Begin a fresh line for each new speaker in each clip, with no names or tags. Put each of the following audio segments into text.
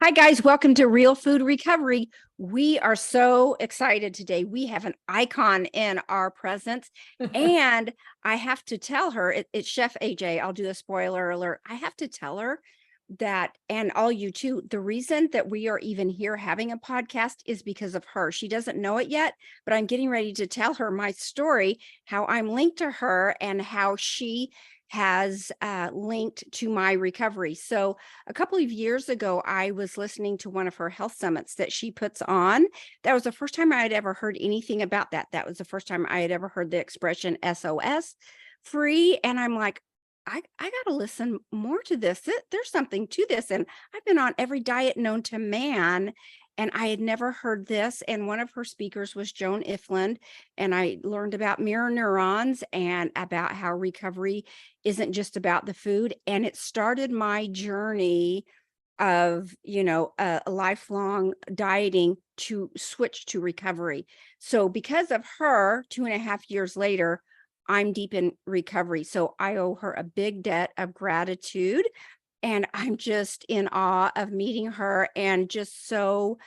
Hi, guys. Welcome to Real Food Recovery. We are so excited today. We have an icon in our presence, and I have to tell her it's Chef AJ. I'll do a spoiler alert. I have to tell her that, and all you too, the reason that we are even here having a podcast is because of her. She doesn't know it yet, but I'm getting ready to tell her my story, how I'm linked to her, and how she has linked to my recovery. So a couple of years ago, I was listening to one of her health summits that she puts on. That was the first time I had ever heard anything about that. That was the first time I had ever heard the expression SOS free. And I'm like, I got to listen more to this. There's something to this. And I've been on every diet known to man, and I had never heard this. And one of her speakers was Joan Ifland. And I learned about mirror neurons and about how recovery isn't just about the food. And it started my journey of, a lifelong dieting to switch to recovery. So because of her, 2.5 years later, I'm deep in recovery. So I owe her a big debt of gratitude. And I'm just in awe of meeting her, and just so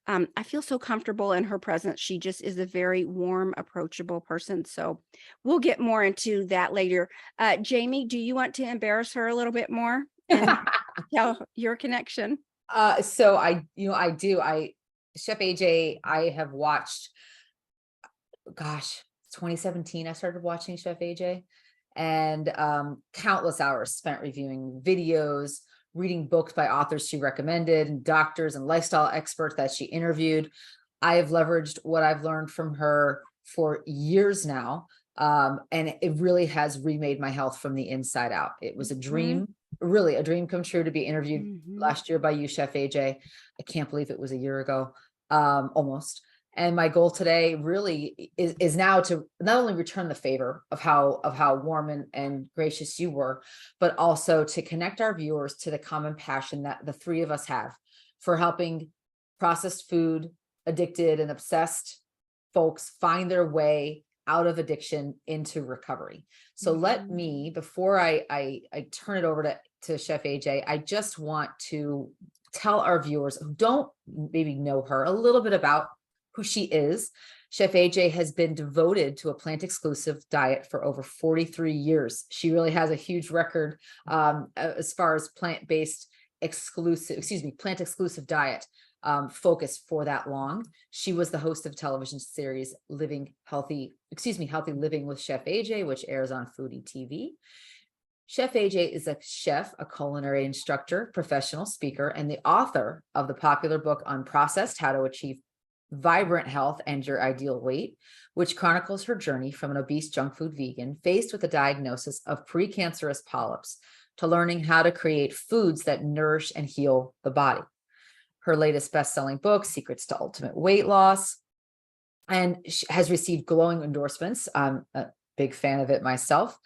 I feel so comfortable in her presence. She just is a very warm, approachable person. So we'll get more into that later. Jamie, do you want to embarrass her a little bit more and tell your connection?
So I do. Chef AJ, I have watched, gosh, 2017, I started watching Chef AJ, and countless hours spent reviewing videos, reading books by authors she recommended, and doctors and lifestyle experts that she interviewed. I have leveraged what I've learned from her for years now, and it really has remade my health from the inside out. It was a dream, really a dream come true to be interviewed last year by you, Chef AJ. I can't believe it was a year ago, almost. And my goal today really is now to not only return the favor of how warm and gracious you were, but also to connect our viewers to the common passion that the three of us have for helping processed food, addicted and obsessed folks find their way out of addiction into recovery. So let me, before I turn it over to Chef AJ, I just want to tell our viewers who don't maybe know her a little bit about who she is. Chef AJ has been devoted to a plant exclusive diet for over 43 years. She really has a huge record as far as plant exclusive diet focus for that long. She was the host of television series Healthy Living with Chef AJ, which airs on Foodie TV. Chef AJ is a chef, a culinary instructor, professional speaker, and the author of the popular book Unprocessed: How to Achieve Vibrant Health and Your Ideal Weight, which chronicles her journey from an obese junk food vegan faced with a diagnosis of precancerous polyps to learning how to create foods that nourish and heal the body. Her latest best-selling book, Secrets to Ultimate Weight Loss, and she has received glowing endorsements. I'm a big fan of it myself.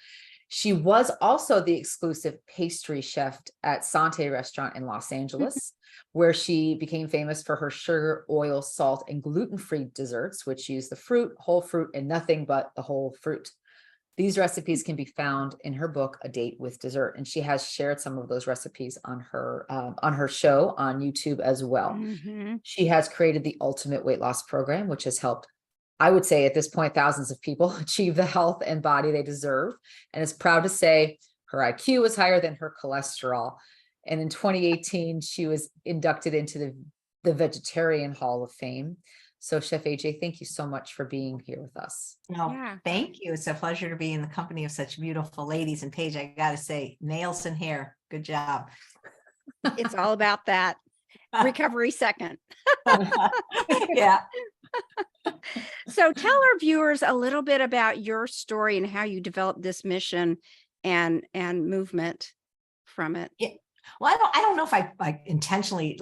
She was also the exclusive pastry chef at Sante Restaurant in Los Angeles, where she became famous for her sugar, oil, salt, and gluten-free desserts, which use the whole fruit, and nothing but the whole fruit. These recipes can be found in her book, A Date with Dessert, and she has shared some of those recipes on her show on YouTube as well. She has created the Ultimate Weight Loss Program, which has helped, I would say at this point, thousands of people achieve the health and body they deserve, and is proud to say her IQ is higher than her cholesterol. And in 2018, she was inducted into the Vegetarian Hall of Fame. So Chef AJ, thank you so much for being here with us.
Thank you. It's a pleasure to be in the company of such beautiful ladies. And Paige, I got to say, nails and hair. Good job.
It's all about that. Recovery second.
Yeah.
So tell our viewers a little bit about your story and how you developed this mission and movement from it.
Yeah. Well, I don't know if I intentionally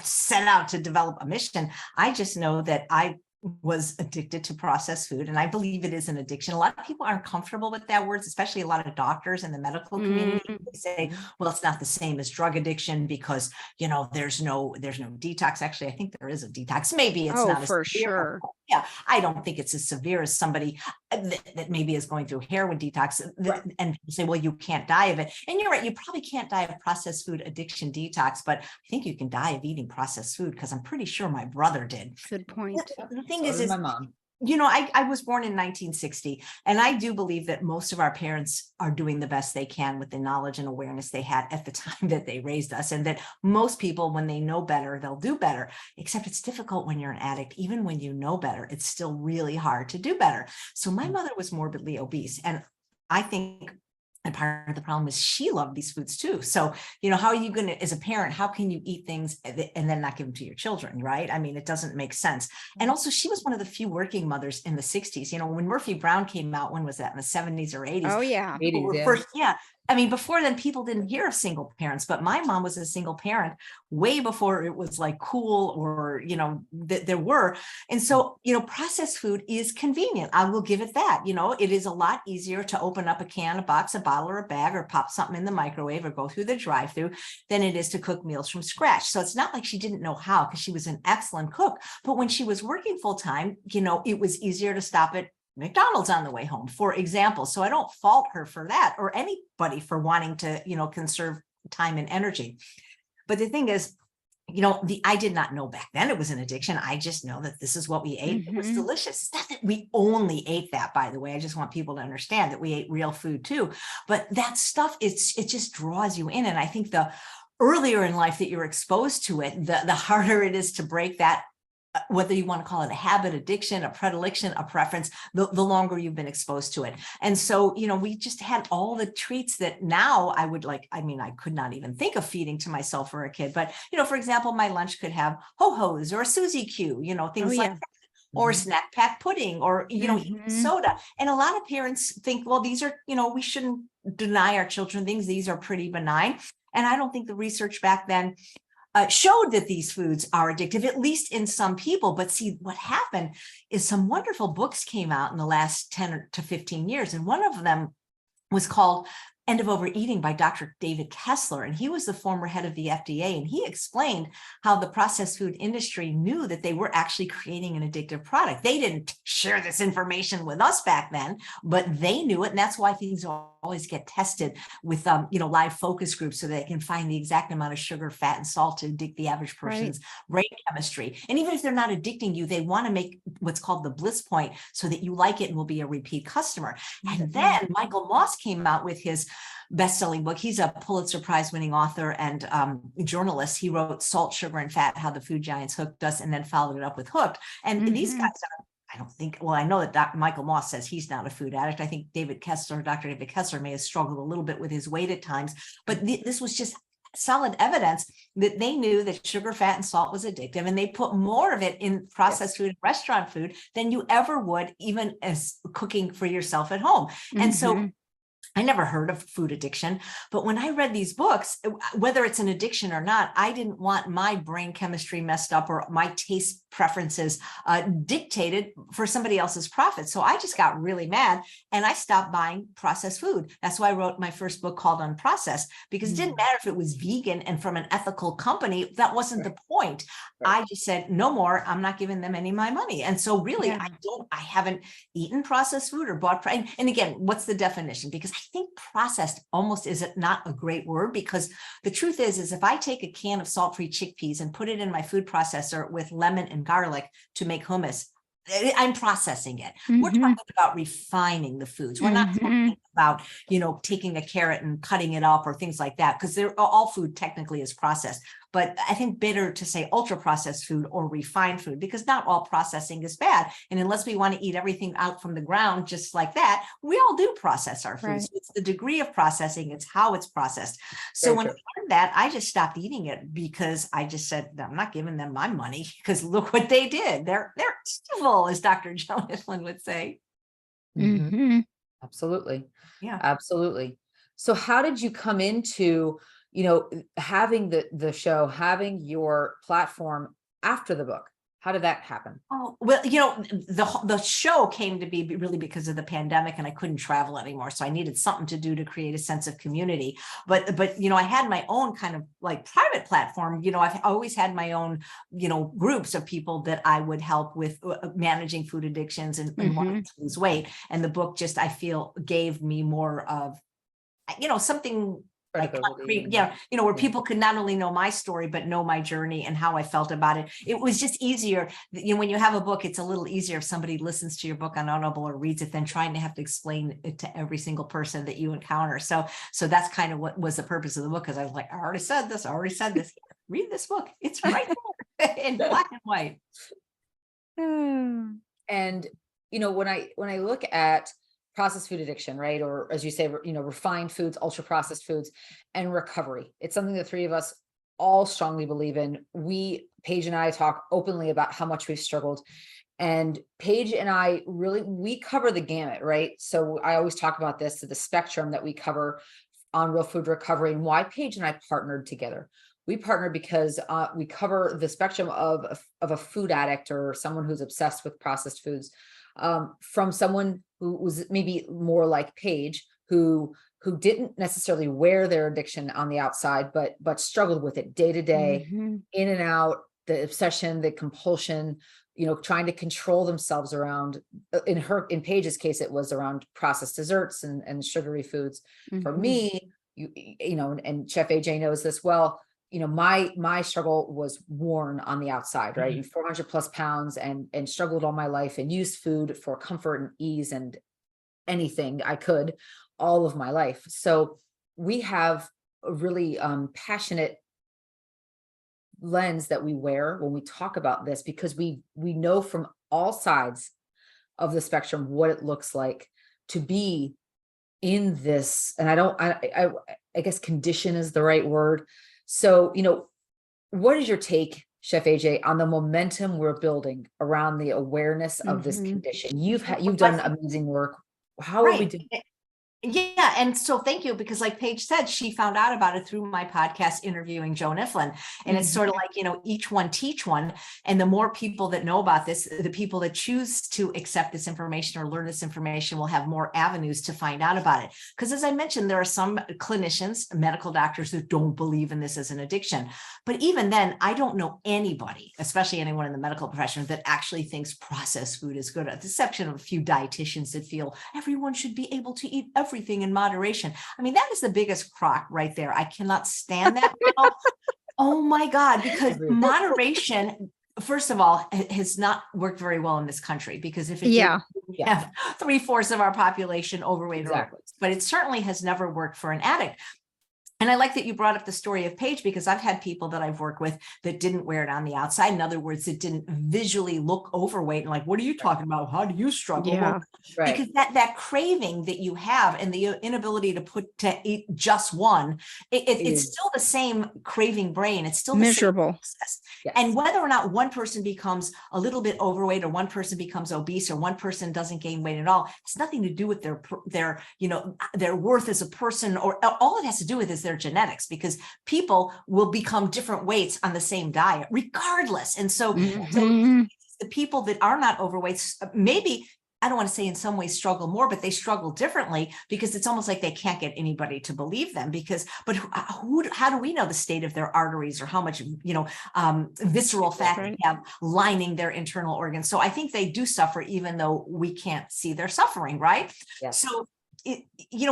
set out to develop a mission. I just know that I was addicted to processed food, and I believe it is an addiction. A lot of people aren't comfortable with that word, especially a lot of doctors in the medical community. They say, well, it's not the same as drug addiction because, there's no detox. Actually, I think there is a detox. Maybe it's not
for
severe.
sure.
Yeah, I don't think it's as severe as somebody. that maybe is going through heroin detox,
Right.
and say, well, you can't die of it. And you're right, you probably can't die of processed food addiction detox, but I think you can die of eating processed food, because I'm pretty sure my brother did.
Good point.
The thing
So
is,
did my mom.
I was born in 1960, and I do believe that most of our parents are doing the best they can with the knowledge and awareness they had at the time that they raised us, and that most people, when they know better, they'll do better, except it's difficult when you're an addict. Even when you know better, it's still really hard to do better. So my mother was morbidly obese, and I think, and part of the problem is she loved these foods too. So, how are you going to, as a parent, how can you eat things and then not give them to your children, right? I mean, it doesn't make sense. And also, she was one of the few working mothers in the 60s. When Murphy Brown came out, when was that, in the 70s or 80s?
Oh, yeah.
People
80s,
were
yeah.
first, yeah. I mean, before then, people didn't hear of single parents, but my mom was a single parent way before it was like cool, or, that there were. And so, processed food is convenient. I will give it that. It is a lot easier to open up a can, a box, a bottle, or a bag, or pop something in the microwave, or go through the drive-through, than it is to cook meals from scratch. So it's not like she didn't know how, because she was an excellent cook. But when she was working full time, it was easier to stop at McDonald's on the way home, for example. So I don't fault her for that, or anybody for wanting to, conserve time and energy. But the thing is, I did not know back then it was an addiction. I just know that this is what we ate. It was
Mhm.
delicious. It's not that we only ate that, by the way. I just want people to understand that we ate real food too. But that stuff, it just draws you in. And I think the earlier in life that you're exposed to it, the harder it is to break that, whether you want to call it a habit, addiction, a predilection, a preference, the longer you've been exposed to it. And so, we just had all the treats that now I would like. I mean, I could not even think of feeding to myself or a kid. But, for example, my lunch could have Ho-Hos or a Suzy Q,
Oh,
things like
yeah.
that, or
Mhm.
snack pack pudding, or, even
Mhm.
soda. And a lot of parents think, well, these are, we shouldn't deny our children things. These are pretty benign. And I don't think the research back then showed that these foods are addictive, at least in some people. But see, what happened is some wonderful books came out in the last 10 to 15 years. And one of them was called End of Overeating by Dr. David Kessler. And he was the former head of the FDA. And he explained how the processed food industry knew that they were actually creating an addictive product. They didn't share this information with us back then, but they knew it. And that's why things always get tested with, live focus groups, so they can find the exact amount of sugar, fat, and salt to addict the average person's brain chemistry. And even if they're not addicting you, they want to make what's called the bliss point, so that you like it and will be a repeat customer. And then Michael Moss came out with his best-selling book. He's a Pulitzer Prize winning author and journalist. He wrote Salt, Sugar, and Fat: How the Food Giants Hooked Us, and then followed it up with Hooked. And these guys are, I don't think, well, I know that Michael Moss says he's not a food addict. I think Dr. David Kessler may have struggled a little bit with his weight at times, but this was just solid evidence that they knew that sugar, fat, and salt was addictive, and they put more of it in processed food and restaurant food than you ever would, even as cooking for yourself at home. And so I never heard of food addiction, but when I read these books, whether it's an addiction or not, I didn't want my brain chemistry messed up, or my taste preferences dictated for somebody else's profit. So I just got really mad, and I stopped buying processed food. That's why I wrote my first book called Unprocessed, because it didn't matter if it was vegan and from an ethical company. That wasn't the point. I just said, no more. I'm not giving them any of my money. And so really, I haven't eaten processed food or bought. And again, what's the definition? Because I think processed almost is not a great word, because the truth is if I take a can of salt-free chickpeas and put it in my food processor with lemon and garlic to make hummus, I'm processing it. We're talking about refining the foods. We're not talking about, taking a carrot and cutting it up or things like that, because all food technically is processed. But I think better to say ultra processed food or refined food, because not all processing is bad. And unless we want to eat everything out from the ground just like that, we all do process our foods. So it's the degree of processing, it's how it's processed. So when I learned that, I just stopped eating it, because I just said, I'm not giving them my money, because look what they did. They're evil, as Dr. Joan Iflin would say.
Absolutely.
Yeah.
Absolutely. So how did you come into, having the show, having your platform after the book? How did that happen?
Oh, well, the show came to be really because of the pandemic, and I couldn't travel anymore. So I needed something to do to create a sense of community. But I had my own kind of like private platform. I've always had my own, groups of people that I would help with managing food addictions and wanting to lose weight. And the book just, I feel, gave me more of, something like concrete, where people could not only know my story, but know my journey and how I felt about it. It was just easier. When you have a book, it's a little easier if somebody listens to your book on Audible or reads it than trying to have to explain it to every single person that you encounter. So that's kind of what was the purpose of the book. Cause I was like, I already said this. Read this book. It's right there in black and white.
And, when I look at processed food addiction, right? Or as you say, refined foods, ultra processed foods, and recovery. It's something the three of us all strongly believe in. Paige and I talk openly about how much we've struggled. And Paige and I we cover the gamut, right? So I always talk about this, the spectrum that we cover on real food recovery, and why Paige and I partnered together. We partnered because we cover the spectrum of a food addict or someone who's obsessed with processed foods, from someone who was maybe more like Paige, who didn't necessarily wear their addiction on the outside, but struggled with it day to day, in and out, the obsession, the compulsion, trying to control themselves around, in Paige's case, it was around processed desserts and sugary foods. For me, and Chef AJ knows this well, my struggle was worn on the outside, right? 400 plus pounds and struggled all my life and used food for comfort and ease and anything I could all of my life. So we have a really passionate lens that we wear when we talk about this, because we know from all sides of the spectrum what it looks like to be in this. And I guess condition is the right word. So, what is your take, Chef AJ, on the momentum we're building around the awareness of this condition? You've done amazing work. How are we doing?
Yeah. And so thank you, because like Paige said, she found out about it through my podcast interviewing Joe Niflin. And it's sort of like, each one teach one. And the more people that know about this, the people that choose to accept this information or learn this information will have more avenues to find out about it. Because as I mentioned, there are some clinicians, medical doctors, that don't believe in this as an addiction. But even then, I don't know anybody, especially anyone in the medical profession, that actually thinks processed food is good, with the exception of a few dietitians that feel everyone should be able to eat everything in moderation. I mean, that is the biggest crock right there. I cannot stand that. Oh my God, because moderation, first of all, has not worked very well in this country, because if it did, we have 3/4 of our population overweight, but it certainly has never worked for an addict. And I like that you brought up the story of Paige, because I've had people that I've worked with that didn't wear it on the outside. In other words, it didn't visually look overweight and like, what are you talking about? How do you struggle?
Yeah.
Right.
Because that craving that you have and the inability to eat just one, it's still the same craving brain. It's still
miserable.
The same process. Yes. And whether or not one person becomes a little bit overweight or one person becomes obese or one person doesn't gain weight at all, it's nothing to do with their worth as a person, or all it has to do with is their genetics, because people will become different weights on the same diet regardless. And so the people that are not overweight, maybe, I don't want to say in some ways struggle more, but they struggle differently, because it's almost like they can't get anybody to believe them, but how do we know the state of their arteries or how much, visceral fat they have lining their internal organs? So I think they do suffer, even though we can't see their suffering. Right. Yes. So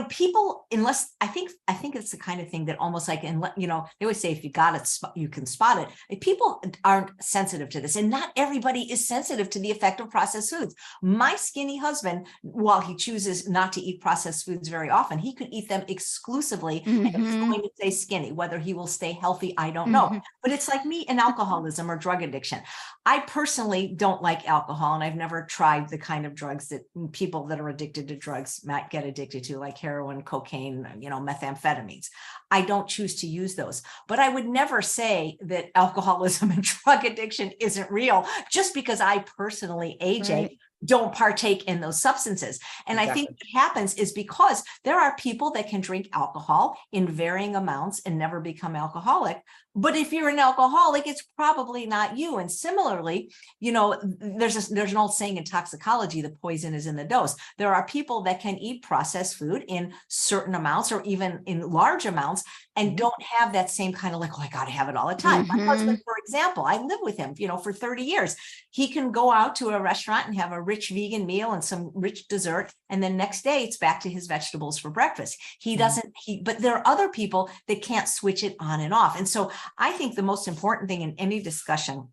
people, unless I think it's the kind of thing that almost like, and they always say, if you got it, you can spot it. If people aren't sensitive to this, and not everybody is sensitive to the effect of processed foods. My skinny husband, while he chooses not to eat processed foods very often, he could eat them exclusively and he's going to stay skinny. Whether he will stay healthy, I don't know. But it's like me in alcoholism or drug addiction. I personally don't like alcohol, and I've never tried the kind of drugs that people that are addicted to drugs might get addicted to, like heroin, cocaine, methamphetamines. I don't choose to use those, but I would never say that alcoholism and drug addiction isn't real just because I personally, AJ, don't partake in those substances. And I think what happens is because there are people that can drink alcohol in varying amounts and never become alcoholic. But if you're an alcoholic, it's probably not you. And similarly, there's an old saying in toxicology, the poison is in the dose. There are people that can eat processed food in certain amounts or even in large amounts and don't have that same kind of like, oh, I got to have it all the time. My husband, for example, I live with him, for 30 years. He can go out to a restaurant and have a rich vegan meal and some rich dessert. And then next day it's back to his vegetables for breakfast. But there are other people that can't switch it on and off. And so I think the most important thing in any discussion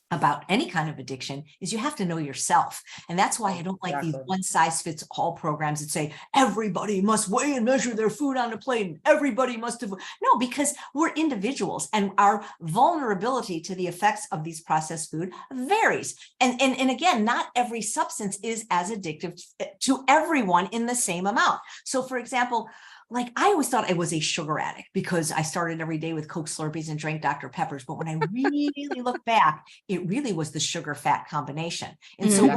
about any kind of addiction is you have to know yourself. And that's why I don't like these one size fits all programs that say everybody must weigh and measure their food on a plate and everybody must have. No, because we're individuals and our vulnerability to the effects of these processed food varies. And again, not every substance is as addictive to everyone in the same amount. So for example, like I always thought I was a sugar addict because I started every day with Coke Slurpees and drank Dr. Peppers. But when I really look back, it really was the sugar fat combination. And so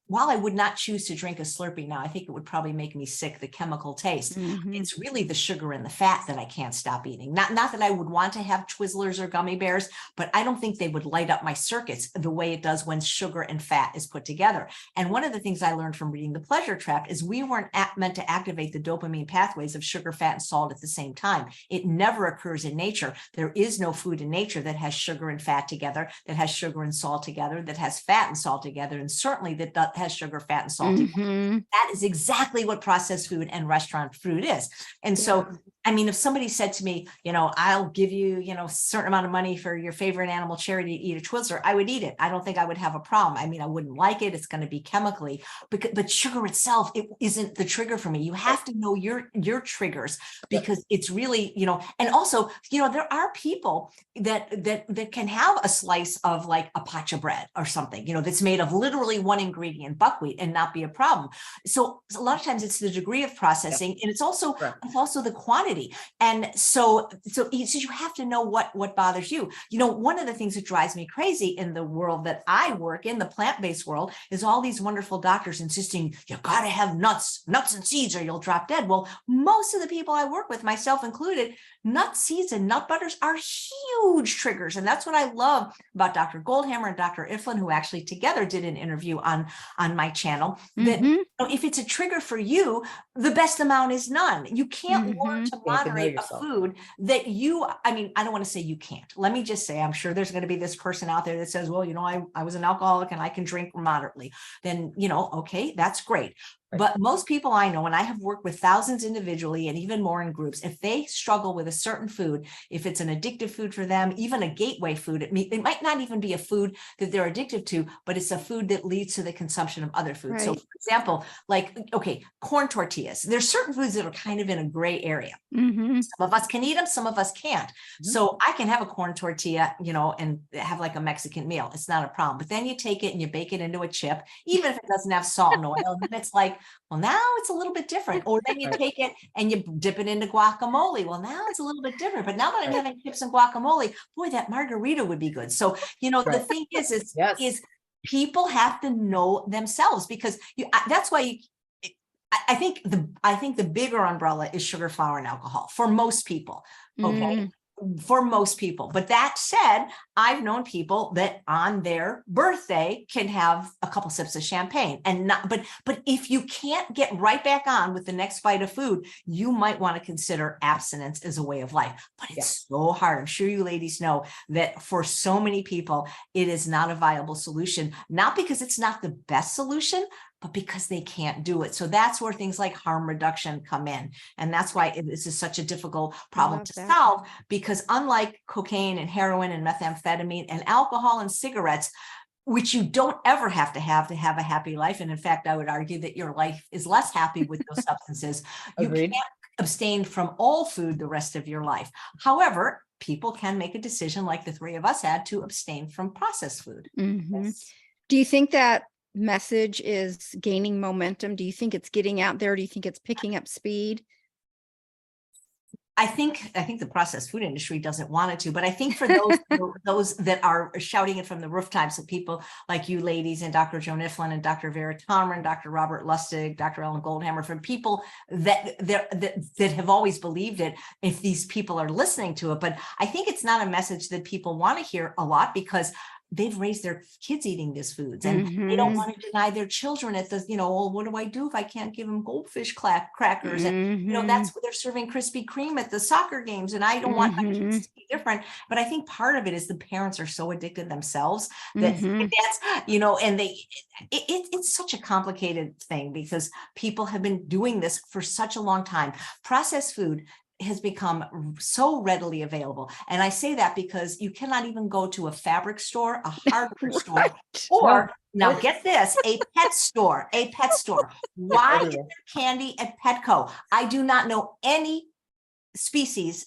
while I would not choose to drink a Slurpee now, I think it would probably make me sick, the chemical taste. It's really the sugar and the fat that I can't stop eating. Not that I would want to have Twizzlers or gummy bears, but I don't think they would light up my circuits the way it does when sugar and fat is put together. And one of the things I learned from reading The Pleasure Trap is we weren't meant to activate the dopamine pathways of sugar, fat, and salt at the same time. It never occurs in nature. There is no food in nature that has sugar and fat together, that has sugar and salt together, that has fat and salt together, and certainly that has sugar, fat, and salt. That is exactly what processed food and restaurant food is. And so, I mean, if somebody said to me, I'll give you, a certain amount of money for your favorite animal charity to eat a Twizzler, I would eat it. I don't think I would have a problem. I mean, I wouldn't like it. It's going to be chemically, but sugar itself, it isn't the trigger for me. You have to know your triggers because it's really, and also, there are people that can have a slice of like a pacha bread or something, that's made of literally one ingredient, buckwheat, and not be a problem. So a lot of times it's the degree of processing and it's also the quantity. And so you have to know what bothers you. One of the things that drives me crazy in the world that I work in, the plant-based world, is all these wonderful doctors insisting you got to have nuts and seeds or you'll drop dead. Well, most of the people I work with, myself included, nuts, seeds, and nut butters are huge triggers. And that's what I love about Dr. Goldhammer and Dr. Iflin, who actually together did an interview on my channel, that if it's a trigger for you, the best amount is none. You can't learn to moderate a food that I don't want to say you can't. Let me just say, I'm sure there's going to be this person out there that says, well, I was an alcoholic and I can drink moderately. Then, okay, that's great. But most people I know, and I have worked with thousands individually and even more in groups, if they struggle with a certain food, if it's an addictive food for them, even a gateway food, it might not even be a food that they're addicted to, but it's a food that leads to the consumption of other foods. So for example, corn tortillas, there's certain foods that are kind of in a gray area. Some of us can eat them, some of us can't. So I can have a corn tortilla, and have like a Mexican meal. It's not a problem. But then you take it and you bake it into a chip, even if it doesn't have salt and oil, and then it's like, well, now it's a little bit different. Or then you take it and you dip it into guacamole. Well, now it's a little bit different. But now that I'm having chips and guacamole, boy, that margarita would be good. So, the thing is people have to know themselves because that's why I think the bigger umbrella is sugar, flour, and alcohol for most people. Okay. For most people. But that said, I've known people that on their birthday can have a couple sips of champagne and but if you can't get right back on with the next bite of food, you might want to consider abstinence as a way of life. But it's so hard. I'm sure you ladies know that for so many people, it is not a viable solution, not because it's not the best solution, but because they can't do it. So that's where things like harm reduction come in. And that's why this is such a difficult problem to solve, because unlike cocaine and heroin and methamphetamine and alcohol and cigarettes, which you don't ever have to have a happy life. And in fact, I would argue that your life is less happy with those substances. You can't abstain from all food the rest of your life. However, people can make a decision like the three of us had to abstain from processed food.
Do you think that message is gaining momentum? Do you think it's getting out there? Do you think it's picking up speed?
I think the processed food industry doesn't want it to, but I think for those that are shouting it from the rooftops, of people like you ladies and Dr. Joan Iflin and Dr. Vera Tomrin, Dr. Robert Lustig, Dr. Ellen Goldhammer, from people that have always believed it, if these people are listening to it. But I think it's not a message that people want to hear a lot, because they've raised their kids eating these foods, and they don't want to deny their children at the, well, what do I do if I can't give them goldfish crackers? And, that's what they're serving Krispy Kreme at the soccer games. And I don't want my kids to be different. But I think part of it is the parents are so addicted themselves that that's, and it's such a complicated thing, because people have been doing this for such a long time. Processed food has become so readily available. And I say that because you cannot even go to a fabric store, a hardware store, or now get this, a pet store. Why is there candy at Petco? I do not know any species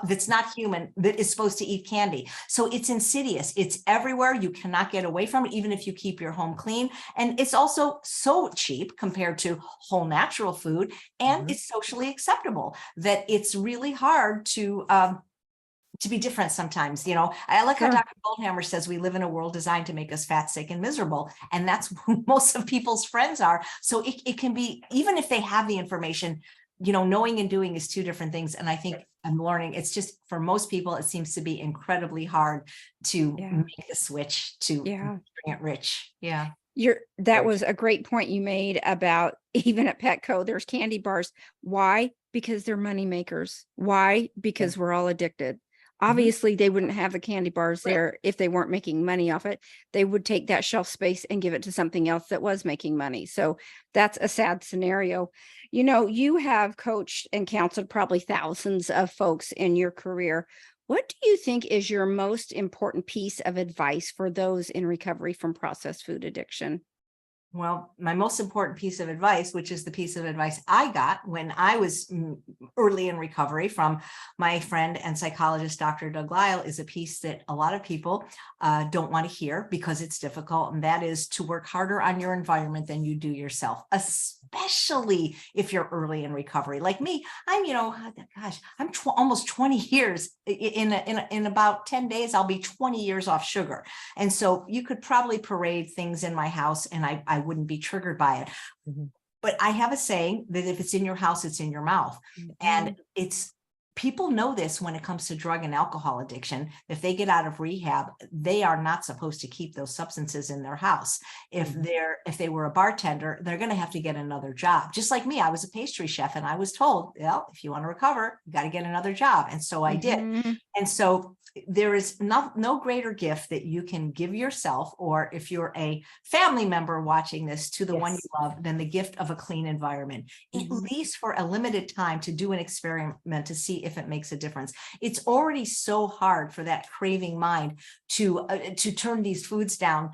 that's not human that is supposed to eat candy. So it's insidious. It's everywhere. You cannot get away from it, even if you keep your home clean. And it's also so cheap compared to whole natural food. And it's socially acceptable that it's really hard to be different sometimes. I like how Dr. Goldhammer says we live in a world designed to make us fat, sick, and miserable. And that's who most of people's friends are. So it can be, even if they have the information, knowing and doing is two different things. And I think I'm learning, it's just, for most people, it seems to be incredibly hard to make the switch to bring it rich. Yeah.
That was a great point you made about, even at Petco, there's candy bars. Why? Because they're money makers. Why? Because we're all addicted. Obviously, they wouldn't have the candy bars there if they weren't making money off it. They would take that shelf space and give it to something else that was making money. So that's a sad scenario. You have coached and counseled probably thousands of folks in your career. What do you think is your most important piece of advice for those in recovery from processed food addiction?
Well, my most important piece of advice, which is the piece of advice I got when I was early in recovery from my friend and psychologist, Dr. Doug Lyle, is a piece that a lot of people don't want to hear because it's difficult. And that is to work harder on your environment than you do yourself, especially if you're early in recovery. Like me, I'm, I'm almost 20 years in about 10 days, I'll be 20 years off sugar. And so you could probably parade things in my house and I wouldn't be triggered by it. But I have a saying that if it's in your house, it's in your mouth. And people know this when it comes to drug and alcohol addiction. If they get out of rehab, they are not supposed to keep those substances in their house. If they were a bartender, they're going to have to get another job. Just like me, I was a pastry chef and I was told, well, if you want to recover, you got to get another job. And so I did. And so there is no greater gift that you can give yourself, or if you're a family member watching this, to the one you love, than the gift of a clean environment, at least for a limited time, to do an experiment to see if it makes a difference. It's already so hard for that craving mind to turn these foods down,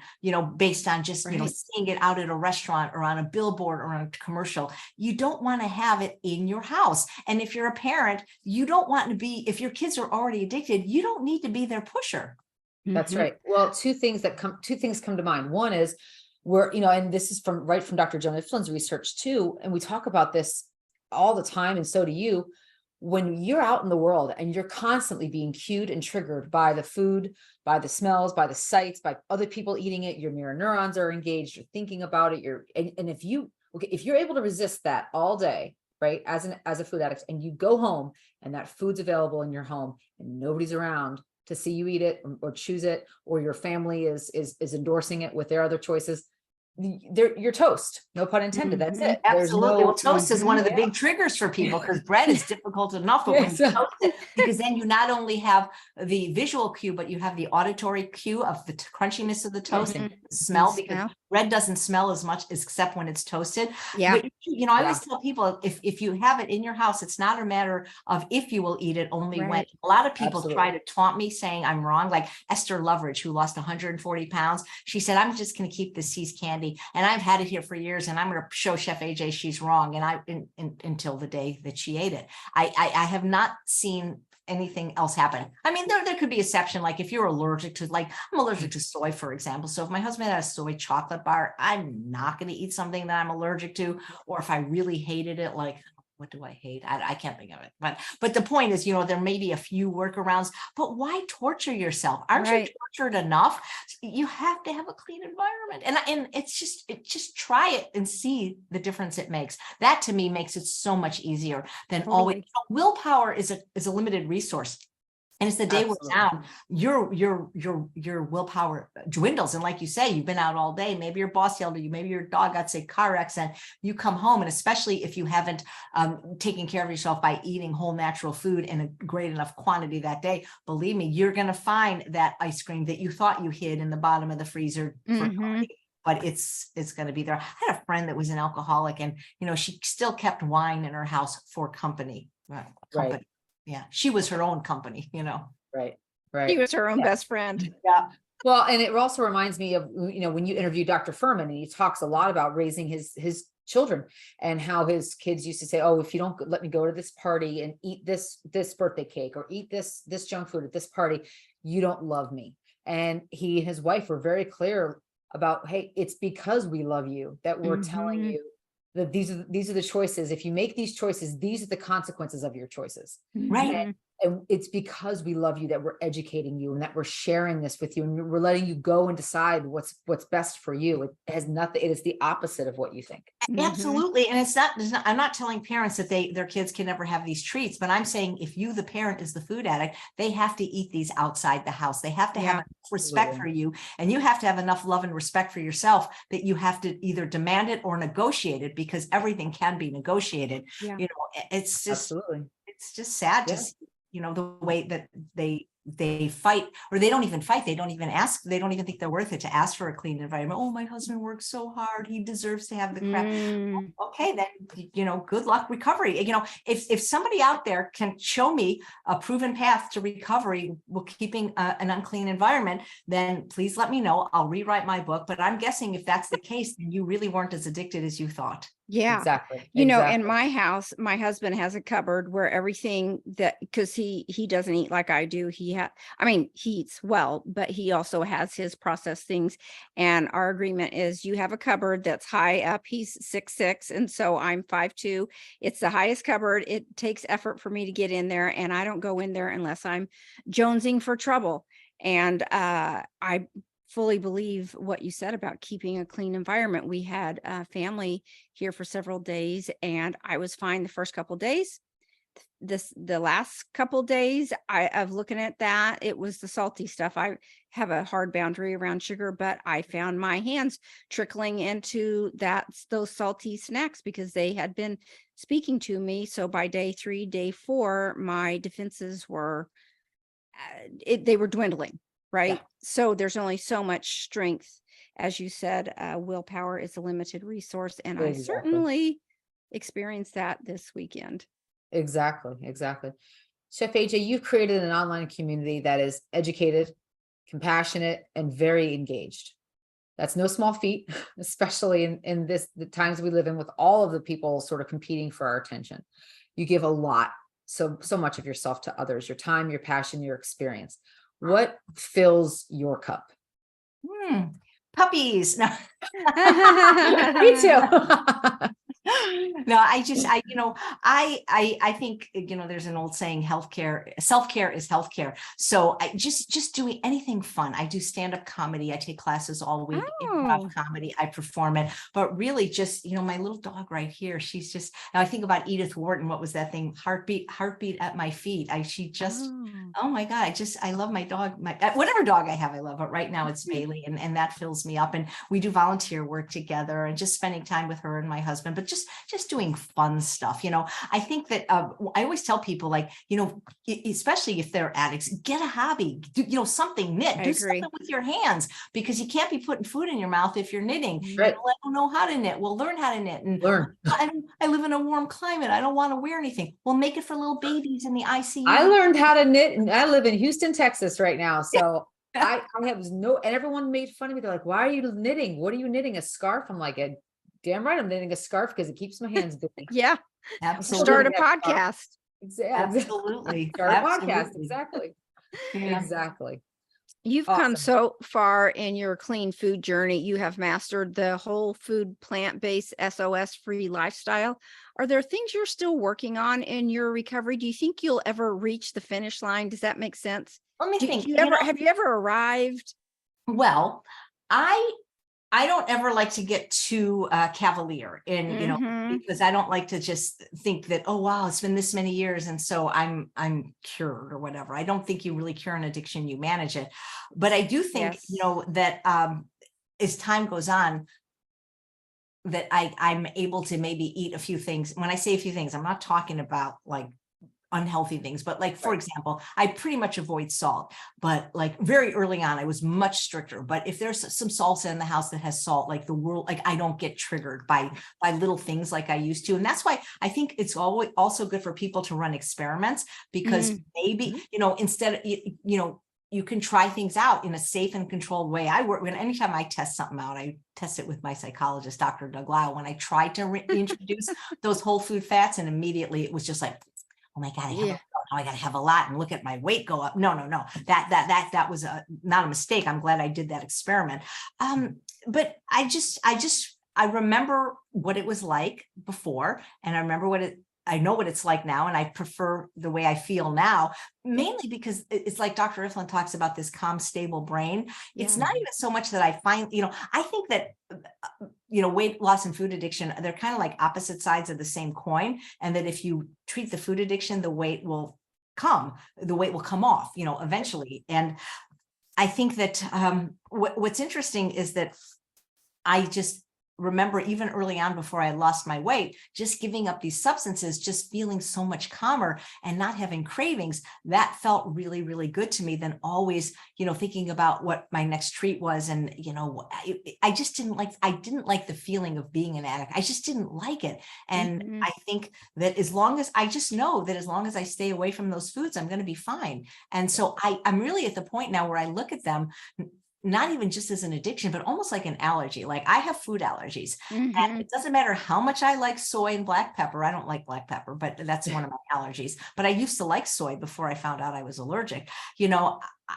based on just, seeing it out at a restaurant or on a billboard or on a commercial. You don't want to have it in your house. And if you're a parent, you don't want to be, if your kids are already addicted, you don't need to be their pusher.
That's right. Well, two things come to mind. One is and this is from Dr. Joan Iflin's research too. And we talk about this all the time. And so do you. When you're out in the world and you're constantly being cued and triggered by the food, by the smells, by the sights, by other people eating it, your mirror neurons are engaged, you're thinking about it, and if you're able to resist that all day, right, as a food addict, and you go home and that food's available in your home and nobody's around to see you eat it or choose it, or your family is endorsing it with their other choices, you're toast. No pun intended. That's it.
Absolutely. Well, toast is one of the big triggers for people, because bread is difficult enough, but when you toast it, because then you not only have the visual cue, but you have the auditory cue of the crunchiness of the toast and the smell, because bread doesn't smell as much except when it's toasted. But, I always tell people, if you have it in your house, it's not a matter of if you will eat it, only when. A lot of people try to taunt me saying I'm wrong. Like Esther Loveridge, who lost 140 pounds. She said, I'm just going to keep this See's candy, and I've had it here for years, and I'm going to show Chef AJ she's wrong. And until the day that she ate it, I have not seen anything else happen. I mean, there could be a exception, like if you're allergic to, like I'm allergic to soy, for example. So if my husband had a soy chocolate bar, I'm not going to eat something that I'm allergic to. Or if I really hated it, like what do I hate? I can't think of it. But the point is, there may be a few workarounds, but why torture yourself? Aren't you
Right.
tortured enough? You have to have a clean environment. And it's just try it and see the difference it makes. That to me makes it so much easier than always.
Totally.
Willpower is a limited resource. And it's the day we're
Absolutely.
down, your willpower dwindles. And like you say, you've been out all day. Maybe your boss yelled at you. Maybe your dog got say car accident. You come home, and especially if you haven't taken care of yourself by eating whole natural food in a great enough quantity that day, believe me, you're going to find that ice cream that you thought you hid in the bottom of the freezer for
Mhm.
but it's going to be there. I had a friend that was an alcoholic, and she still kept wine in her house for company.
Right.
Yeah, she was her own company,
Right.
He
Right.
was her own
Yeah.
best friend.
Yeah.
Well, and it also reminds me of, when you interview Dr. Furman, and he talks a lot about raising his children, and how his kids used to say, oh, if you don't let me go to this party and eat this birthday cake, or eat this junk food at this party, you don't love me. And he and his wife were very clear about, hey, it's because we love you that we're telling
Mhm.
you that these are the choices. If you make these choices, these are the consequences of your choices.
Right.
Mhm.
And it's because we love you that we're educating you, and that we're sharing this with you, and we're letting you go and decide what's best for you. It has nothing, it is the opposite of what you think.
Mhm.
Absolutely. And it's not, I'm not telling parents that their kids can never have these treats, but I'm saying if you, the parent, is the food addict, they have to eat these outside the house. They have to have
Yeah.
enough respect for you, and you have to have enough love and respect for yourself that you have to either demand it or negotiate it, because everything can be negotiated.
Yeah.
It's just,
Absolutely.
it's just sad to
Yeah.
see, the way that they fight, or they don't even fight. They don't even ask. They don't even think they're worth it to ask for a clean environment. Oh, my husband works so hard. He deserves to have the crap.
Mm.
Okay, then, good luck recovery. If somebody out there can show me a proven path to recovery while keeping an unclean environment, then please let me know. I'll rewrite my book. But I'm guessing if that's the case, then you really weren't as addicted as you thought.
Yeah.
Exactly.
In
Exactly.
my house, my husband has a cupboard where everything because he doesn't eat like I do. He eats well, but he also has his processed things. And our agreement is you have a cupboard that's high up. He's 6'6", and so I'm 5'2". It's the highest cupboard. It takes effort for me to get in there, and I don't go in there unless I'm jonesing for trouble. And I fully believe what you said about keeping a clean environment. We had family here for several days, and I was fine the first couple days. The last couple days of looking at that, it was the salty stuff. I have a hard boundary around sugar, but I found my hands trickling into those salty snacks because they had been speaking to me. So by day 3, day 4, my defenses were they were dwindling, right?
Yeah.
So there's only so much strength. As you said, willpower is a limited resource. And I
Exactly.
certainly experienced that this weekend.
Exactly. Exactly. Chef AJ, you've created an online community that is educated, compassionate, and very engaged. That's no small feat, especially in the times we live in, with all of the people sort of competing for our attention. You give a lot, so much of yourself to others, your time, your passion, your experience. What fills your cup?
Puppies. No.
Me too.
No, I think, there's an old saying, self-care is healthcare. So I just doing anything fun. I do stand-up comedy. I take classes all week, improv comedy. I perform it, but really just, my little dog right here. She's just, now I think about Edith Wharton. What was that thing? Heartbeat at my feet. Oh my God. I love my dog, whatever dog I have, I love, but right now it's Bailey, and that fills me up. And we do volunteer work together, and just spending time with her and my husband, but just doing fun stuff. I think that I always tell people, like, especially if they're addicts, get a hobby, do, something, knit, do something with your hands, because you can't be putting food in your mouth if you're knitting.
Right.
I don't know how to knit. Well, learn how to knit. And
Learn.
I live in a warm climate. I don't want to wear anything. Well, make it for little babies in the ICU.
I learned how to knit, and I live in Houston, Texas right now. So I have and everyone made fun of me. They're like, why are you knitting? What are you knitting? A scarf? I'm like, damn right, I'm knitting a scarf because it keeps my hands busy.
Yeah.
Absolutely.
Start a podcast.
Absolutely.
Start a podcast.
Absolutely.
Exactly.
Yeah.
Exactly.
You've come
Awesome.
so far in your clean food journey. You have mastered the whole food, plant-based, SOS-free lifestyle. Are there things you're still working on in your recovery? Do you think you'll ever reach the finish line? Does that make sense?
Let me
Do
think,
you ever have you ever arrived?
well, I don't ever like to get too cavalier in,
Mhm.
because I don't like to just think that, oh wow, it's been this many years and so I'm cured or whatever. I don't think you really cure an addiction, you manage it. But I do think,
Yes.
that as time goes on, that I'm able to maybe eat a few things. When I say a few things, I'm not talking about like unhealthy things, but like, for
Right.
example, I pretty much avoid salt, but like very early on, I was much stricter. But if there's some salsa in the house that has salt, like the world, like I don't get triggered by little things like I used to. And that's why I think it's always also good for people to run experiments, because maybe, instead of, you can try things out in a safe and controlled way. Anytime I test something out, I test it with my psychologist, Dr. Doug Lau, when I tried to reintroduce those whole food fats, and immediately it was just like, oh my God,
Yeah.
I gotta have a lot and look at my weight go up. No. That was not a mistake. I'm glad I did that experiment. But I remember what it was like before, and I remember I know what it's like now, and I prefer the way I feel now, mainly because it's like Dr. Iflin talks about this calm, stable brain. It's
Yeah.
not even so much that I find, I think that weight loss and food addiction, they're kind of like opposite sides of the same coin. And that if you treat the food addiction, the weight will come off, eventually. And I think that what's interesting is that I just remember even early on, before I lost my weight, just giving up these substances, just feeling so much calmer and not having cravings. That felt really, really good to me than always, thinking about what my next treat was. And, I just didn't like the feeling of being an addict. I just didn't like it. And I think that as long as I stay away from those foods, I'm going to be fine. And so I'm really at the point now where I look at them not even just as an addiction, but almost like an allergy. Like I have food allergies, and it doesn't matter how much I like soy and black pepper. I don't like black pepper, but that's one of my allergies. But I used to like soy before I found out I was allergic.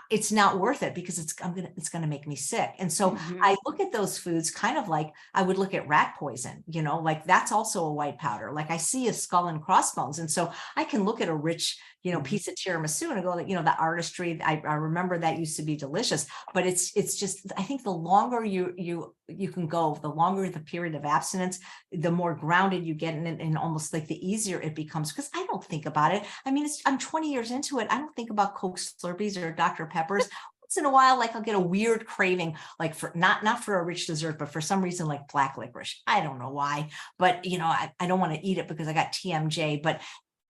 It's not worth it, because it's going to make me sick. And so I look at those foods kind of like I would look at rat poison, like that's also a white powder. Like I see a skull and crossbones. And so I can look at a rich, piece of tiramisu and go, the artistry. I remember that used to be delicious, but it's just, I think the longer you can go, the longer the period of abstinence, the more grounded you get in it, and almost like the easier it becomes. Because I don't think about it. I mean, I'm 20 years into it. I don't think about Coke Slurpees or Dr. Peppers. Once in a while, like I'll get a weird craving, like for not for a rich dessert, but for some reason, like black licorice. I don't know why, but I don't want to eat it because I got TMJ. But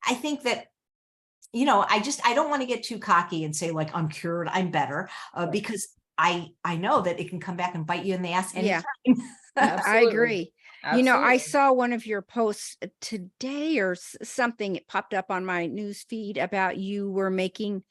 I think that I don't want to get too cocky and say like I'm cured, I'm better, because I know that it can come back and bite you in the ass anytime.
I agree. I
Absolutely.
saw one of your posts today or something. It popped up on my news feed about you were making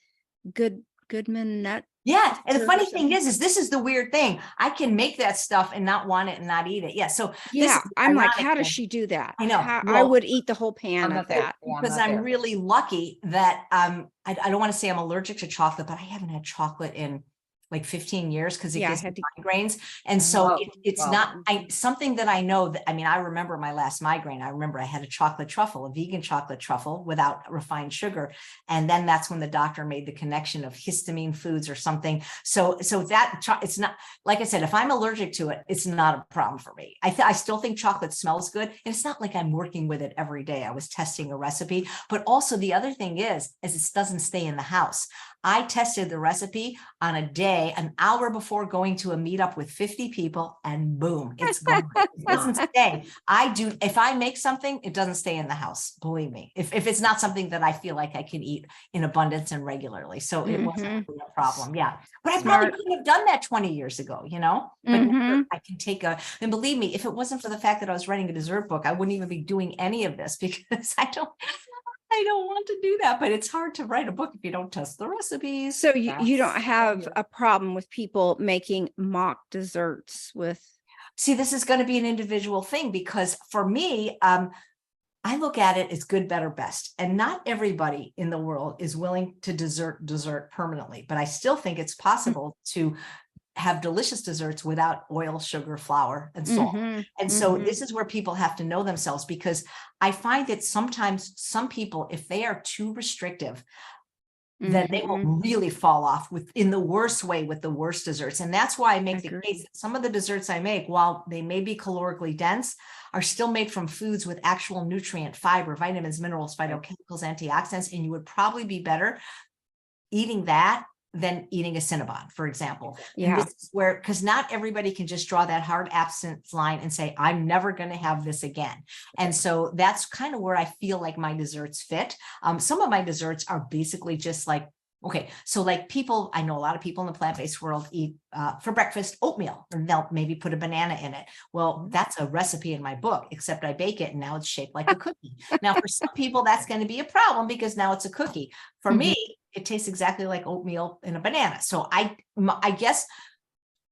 Goodman nut.
Yeah. And the
Or
funny thing
something.
is this is the weird thing. I can make that stuff and not want it and not eat it. Yeah. So this
Yeah,
is the
I'm like,
ironic
how does
thing.
she do that?
I know.
I
Well,
would eat the whole pan
I'm
of
not there.
that.
Yeah, I'm
because
not
I'm
there.
really lucky that I don't want to say I'm allergic to chocolate, but I haven't had chocolate in like 15 years because it
Yeah, I
gives
had
me
to.
migraines. And so
Oh,
it's
wow.
not something that I know that, I remember my last migraine. I remember I had a chocolate truffle, a vegan chocolate truffle without refined sugar. And then that's when the doctor made the connection of histamine foods or something. So that it's not, like I said, if I'm allergic to it, it's not a problem for me. I still think chocolate smells good. And it's not like I'm working with it every day. I was testing a recipe, but also the other thing is it doesn't stay in the house. I tested the recipe on a day, an hour before going to a meetup with 50 people, and boom, it's gone. It doesn't stay. If I make something, it doesn't stay in the house. Believe me, if it's not something that I feel like I can eat in abundance and regularly. So it wasn't really a problem. Yeah. But I probably couldn't have done that 20 years ago, but now I can and believe me, if it wasn't for the fact that I was writing a dessert book, I wouldn't even be doing any of this, because I don't want to do that, but it's hard to write a book if you don't test the recipes.
So you don't
That's
have
right.
a problem with people making mock desserts with.
See, this is going to be an individual thing, because for me, I look at it as good, better, best. And not everybody in the world is willing to dessert permanently, but I still think it's possible to have delicious desserts without oil, sugar, flour, and salt. And so this is where people have to know themselves, because I find that sometimes some people, if they are too restrictive, then they will really fall off in the worst way with the worst desserts. And that's why I make the case that some of the desserts I make, while they may be calorically dense, are still made from foods with actual nutrient, fiber, vitamins, minerals, phytochemicals, antioxidants. And you would probably be better eating that than eating a Cinnabon, for example. And this is where, because not everybody can just draw that hard absence line and say, I'm never going to have this again. And so that's kind of where I feel like my desserts fit. Some of my desserts are basically just like, okay, so like people, I know a lot of people in the plant-based world eat for breakfast oatmeal, and they'll maybe put a banana in it. Well, that's a recipe in my book, except I bake it and now it's shaped like a cookie. Now, for some people, that's going to be a problem because now it's a cookie. For me, it tastes exactly like oatmeal and a banana. So I guess,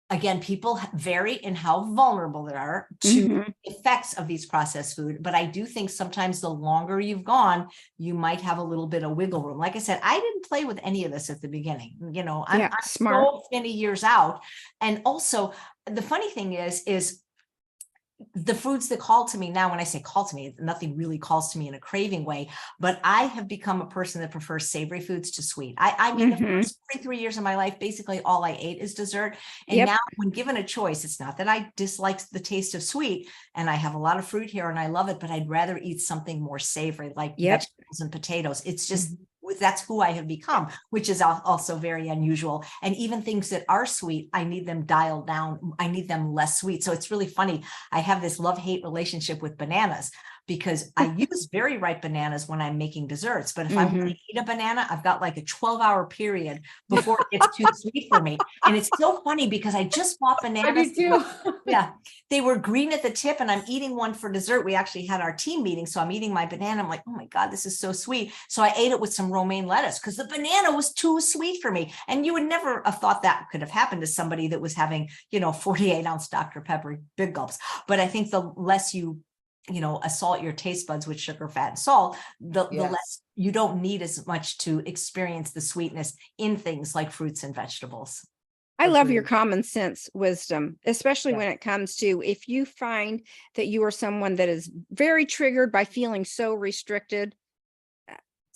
again, people vary in how vulnerable they are to effects of these processed food. But I do think sometimes the longer you've gone, you might have a little bit of wiggle room. Like I said, I didn't play with any of this at the beginning. You know, I'm
smart.
so many years out. And also the funny thing is the foods that call to me now, when I say call to me, nothing really calls to me in a craving way, but I have become a person that prefers savory foods to sweet. I mean, the first 43 years of my life, basically all I ate is dessert. And now when given a choice, it's not that I dislike the taste of sweet, and I have a lot of fruit here and I love it, but I'd rather eat something more savory, like vegetables and potatoes. It's just, that's who I have become, which is also very unusual. And even things that are sweet, I need them dialed down. I need them less sweet. So it's really funny. I have this love-hate relationship with bananas, because I use very ripe bananas when I'm making desserts. But if I want to eat a banana, I've got like a 12-hour period before it gets too sweet for me. And it's so funny because I just bought bananas. Yeah, they were green at the tip, and I'm eating one for dessert. We actually had our team meeting, so I'm eating my banana. I'm like, oh my God, this is so sweet. So I ate it with some romaine lettuce because the banana was too sweet for me. And you would never have thought that could have happened to somebody that was having, 48-ounce Dr. Pepper Big Gulps. But I think the less you assault your taste buds with sugar, fat, and salt, the less you don't need as much to experience the sweetness in things like fruits and vegetables.
I love your common sense wisdom, especially when it comes to, if you find that you are someone that is very triggered by feeling so restricted,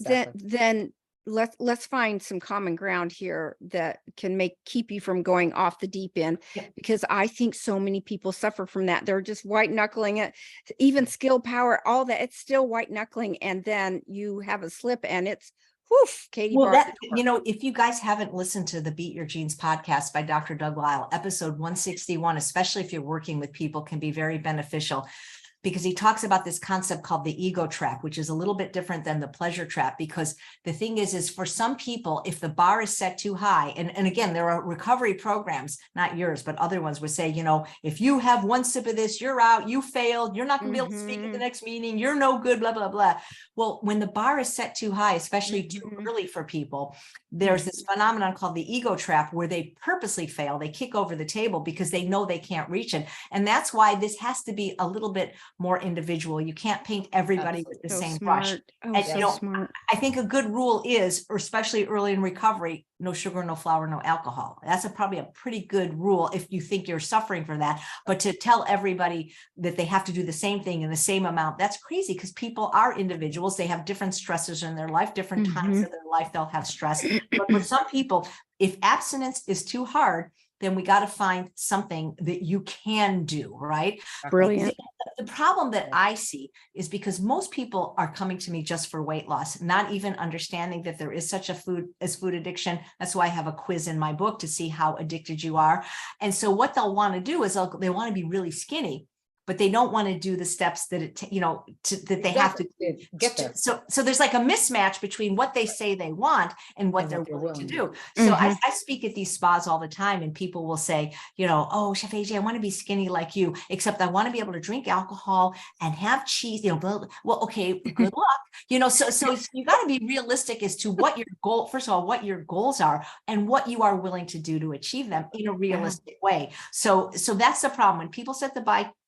then let's find some common ground here that can keep you from going off the deep end, because I think so many people suffer from that. They're just white knuckling it, even skill, power, all that. It's still white knuckling, and then you have a slip and it's woof, Katie.
Well, if you guys haven't listened to the Beat Your Genes podcast by Dr. Doug Lisle, episode 161, especially if you're working with people, can be very beneficial, because he talks about this concept called the ego trap, which is a little bit different than the pleasure trap. Because the thing is for some people, if the bar is set too high, and again, there are recovery programs, not yours, but other ones would say, if you have one sip of this, you're out, you failed, you're not gonna be able to speak at the next meeting, you're no good, blah, blah, blah. Well, when the bar is set too high, especially too early for people, there's this phenomenon called the ego trap, where they purposely fail. They kick over the table because they know they can't reach it. And that's why this has to be a little bit more individual. You can't paint everybody with the same brush.
Smart.
I think a good rule is, or especially early in recovery, no sugar, no flour, no alcohol. That's probably a pretty good rule if you think you're suffering from that. But to tell everybody that they have to do the same thing in the same amount, that's crazy, because people are individuals. They have different stressors in their life, different times of their life they'll have stress. But for some people, if abstinence is too hard, then we got to find something that you can do, right?
Brilliant.
The problem that I see is because most people are coming to me just for weight loss, not even understanding that there is such a food addiction. That's why I have a quiz in my book to see how addicted you are. And so what they'll want to do is they want to be really skinny, but they don't want to do the steps that they have to
get there.
So there's like a mismatch between what they say they want and what they're willing to do. So I speak at these spas all the time, and people will say, oh, Chef AJ, I want to be skinny like you, except I want to be able to drink alcohol and have cheese, blah, blah. Well, okay, good luck. So you got to be realistic as to what your goal, first of all, what your goals are and what you are willing to do to achieve them in a realistic way. So that's the problem. When people set the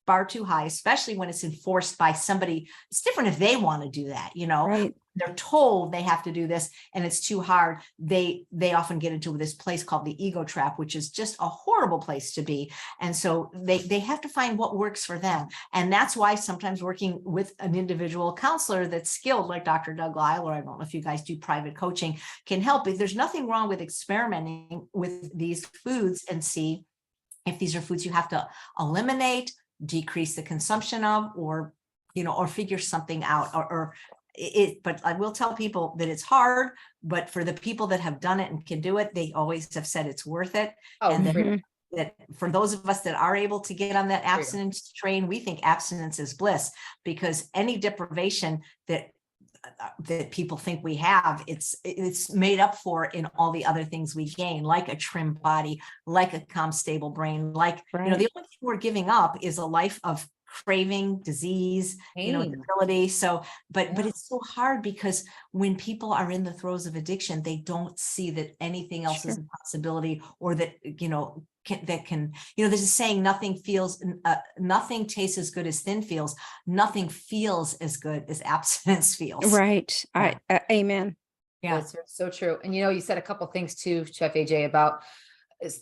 bar too high, especially when it's enforced by somebody. It's different if they want to do that,
Right.
they're told they have to do this and it's too hard. They often get into this place called the ego trap, which is just a horrible place to be. And so they have to find what works for them. And that's why sometimes working with an individual counselor that's skilled, like Dr. Doug Lyle, or I don't know if you guys do private coaching, can help. There's nothing wrong with experimenting with these foods and see if these are foods you have to eliminate, decrease the consumption of, or figure something out, but I will tell people that it's hard, but for the people that have done it and can do it, they always have said it's worth it.
Oh,
And
Mhm.
that for those of us that are able to get on that abstinence train, we think abstinence is bliss, because any deprivation that people think we have, it's made up for in all the other things we gain, like a trim body, like a calm, stable brain, like, the
Right.
only thing we're giving up is a life of craving, disease,
Pain.
debility. So, but
Yeah.
it's so hard because when people are in the throes of addiction, they don't see that anything else is
Sure.
a possibility, or that, there's a saying, nothing tastes as good as thin feels. Nothing feels as good as abstinence feels.
Right.
Yeah.
Amen.
Yeah.
That's so true. And you said a couple things too, Chef AJ, about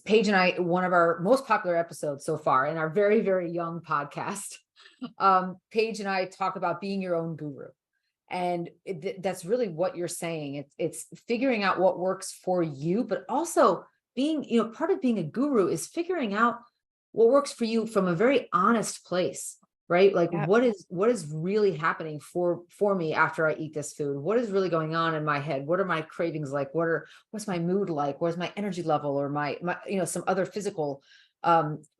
Paige and I, one of our most popular episodes so far in our very, very young podcast. Paige and I talk about being your own guru. And that's really what you're saying. It's figuring out what works for you, but also being, part of being a guru is figuring out what works for you from a very honest place, right? Like
Yep.
what is really happening for me after I eat this food? What is really going on in my head? What are my cravings like? What's my mood like? Where's my energy level, or my some other physical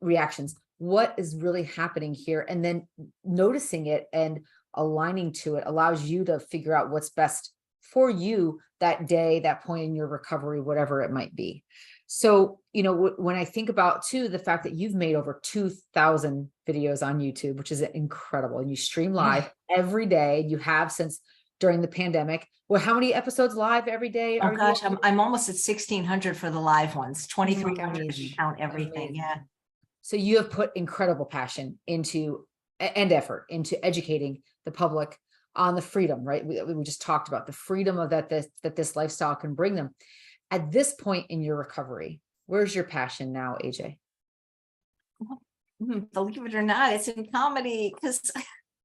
reactions? What is really happening here? And then noticing it and aligning to it allows you to figure out what's best for you that day, that point in your recovery, whatever it might be. So, when I think about too, the fact that you've made over 2,000 videos on YouTube, which is incredible, and you stream live every day, you have since during the pandemic. Well, how many episodes live every day?
Oh gosh, I'm almost at 1,600 for the live ones, 2,300 if you
gosh.
count everything.
Amazing.
Yeah.
So you have put incredible passion into and effort into educating the public on the freedom, right? We just talked about the freedom of that this lifestyle can bring them. At this point in your recovery, where's your passion now, AJ?
Believe it or not, it's in comedy, because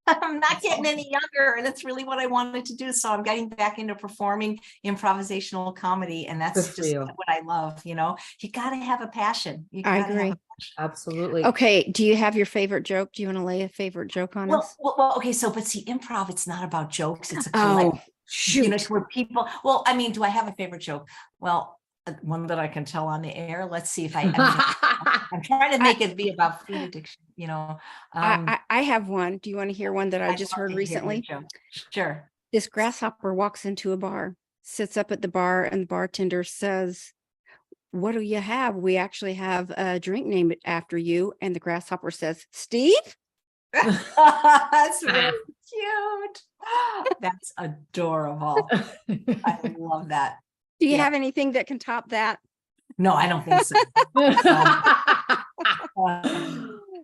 I'm not getting any younger, and that's really what I wanted to do. So I'm getting back into performing improvisational comedy, and that's just what I love. You got to have a passion.
I agree.
Absolutely.
Okay. Do you have your favorite joke? Do you want to lay a favorite joke on us?
Well, okay. So, but see, improv, it's not about jokes. It's a
Oh,
collective.
shoot.
It's where people. Well, I mean, do I have a favorite joke? Well, one that I can tell on the air. Let's see if I'm trying to make it be about food addiction.
I have one. Do you want to hear one that I just heard recently?
Sure.
This grasshopper walks into a bar, sits up at the bar, and the bartender says, "What do you have? We actually have a drink named after you." And the grasshopper says, "Steve?"
That's really cute. That's adorable. I love that.
Do you have anything that can top that?
No, I don't think so.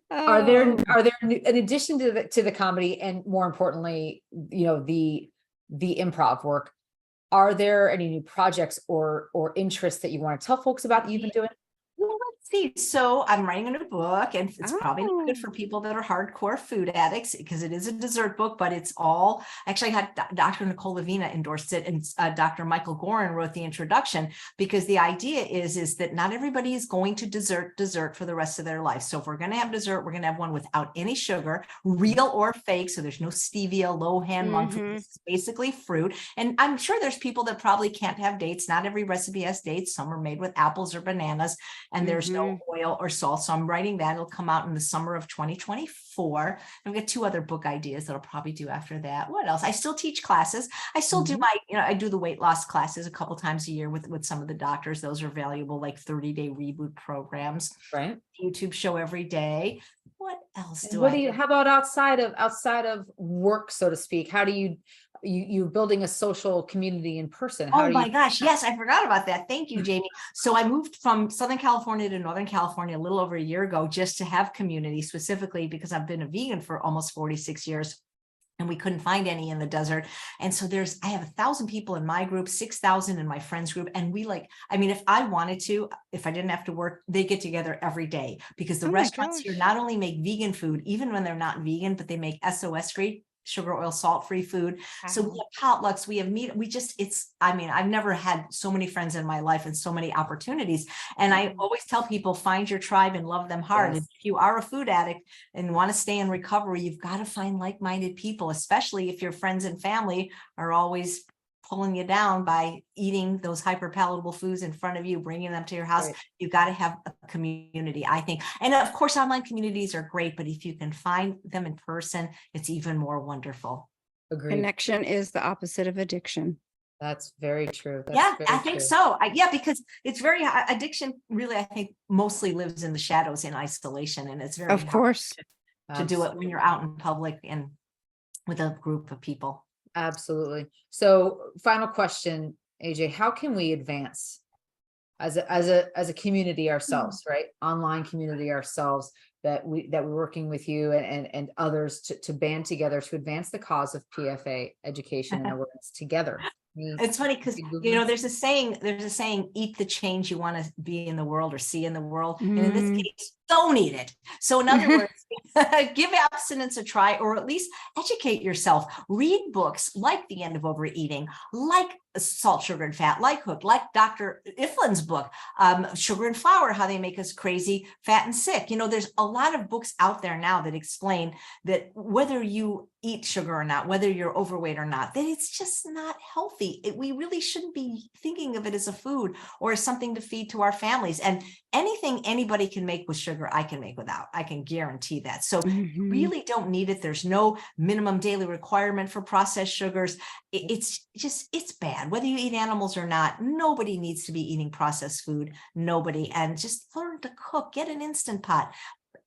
Are there in addition to the comedy, and more importantly, the improv work, are there any new projects or interests that you want to tell folks about that you've been doing?
Well, let's see. So I'm writing a new book, and it's probably not good for people that are hardcore food addicts, because it is a dessert book, but it's all, actually I had Dr. Nicole Lavina endorsed it, and Dr. Michael Gorin wrote the introduction, because the idea is that not everybody is going to dessert for the rest of their life. So if we're going to have dessert, we're going to have one without any sugar, real or fake. So there's no stevia, low-hand monk food. It's basically fruit. And I'm sure there's people that probably can't have dates. Not every recipe has dates. Some are made with apples or bananas, and there's no oil or salt. So I'm writing that. It'll come out in the summer of 2024. I've got 2 other book ideas that I'll probably do after that. What else? I still teach classes. I still do I do the weight loss classes a couple times a year with some of the doctors. Those are valuable, like 30-day reboot programs.
Right.
YouTube show every day. What else do
how about outside of work, so to speak? How do you you're building a social community in person. How
Oh
do
my
you?
gosh, yes, I forgot about that. Thank you, Jamie. So I moved from Southern California to Northern California a little over a year ago just to have community, specifically because I've been a vegan for almost 46 years. And we couldn't find any in the desert. And so I have 1,000 people in my group, 6,000 in my friends group. And we if I wanted to, if I didn't have to work, they get together every day because the
Oh my
restaurants here
gosh.
not only make vegan food, even when they're not vegan, but they make SOS free, sugar, oil, salt free food. So we
Wow.
have potlucks, we have meat. I've never had so many friends in my life and so many opportunities. And I always tell people, find your tribe and love them hard.
Yes.
And if you are a food addict and want to stay in recovery, you've got to find like-minded people, especially if your friends and family are always pulling you down by eating those hyper palatable foods in front of you, bringing them to your house.
Right.
You've got to have a community, I think. And of course, online communities are great, but if you can find them in person, it's even more wonderful.
Agreed.
Connection is the opposite of addiction.
That's very true. That's
Yeah,
very
I think
true.
so. Because it's addiction really, I think, mostly lives in the shadows in isolation. And it's very
Of
hard
course.
to do it when you're out in public and with a group of people.
Absolutely. So final question, AJ, how can we advance as a community ourselves, right? Online community ourselves, that we're working with you and others to band together to advance the cause of PFA education and awareness together.
It's funny because, there's a saying, eat the change you want to be in the world or see in the world. And in this case, don't eat it. So in other words, give abstinence a try, or at least educate yourself. Read books like The End of Overeating, like Salt, Sugar, and Fat, like Hook, like Dr. Iflin's book, Sugar and Flour, How They Make Us Crazy, Fat and Sick. There's a lot of books out there now that explain that whether you eat sugar or not, whether you're overweight or not, that it's just not healthy. We really shouldn't be thinking of it as a food or as something to feed to our families. And anything anybody can make with sugar, I can make without. I can guarantee that. So you really don't need it. There's no minimum daily requirement for processed sugars. It's bad. Whether you eat animals or not, nobody needs to be eating processed food. Nobody. And just learn to cook. Get an Instant Pot.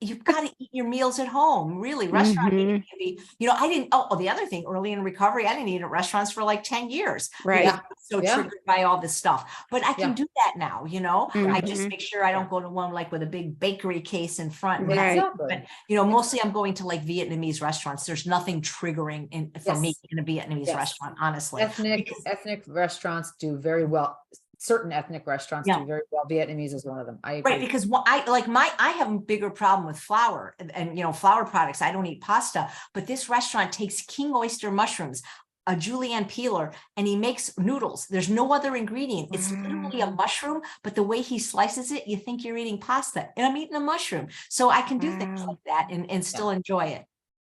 You've got to eat your meals at home. Really, restaurant eating can be, I didn't. Oh, the other thing, early in recovery, I didn't eat at restaurants for like 10 years.
Right.
I was so triggered by all this stuff. But I can do that now. I just
Mhm.
make sure I don't go to one like with a big bakery case in front. And
Right.
Exactly.
But mostly I'm going to like Vietnamese restaurants. There's nothing triggering for me in a Vietnamese
Yes.
restaurant, honestly.
Ethnic restaurants do very well. Certain ethnic restaurants do very well. Vietnamese is one of them. I agree.
Right, because I have a bigger problem with flour and flour products. I don't eat pasta, but this restaurant takes king oyster mushrooms, a julienne peeler, and he makes noodles. There's no other ingredient. It's literally a mushroom, but the way he slices it, you think you're eating pasta, and I'm eating a mushroom. So I can do things like that and still enjoy it.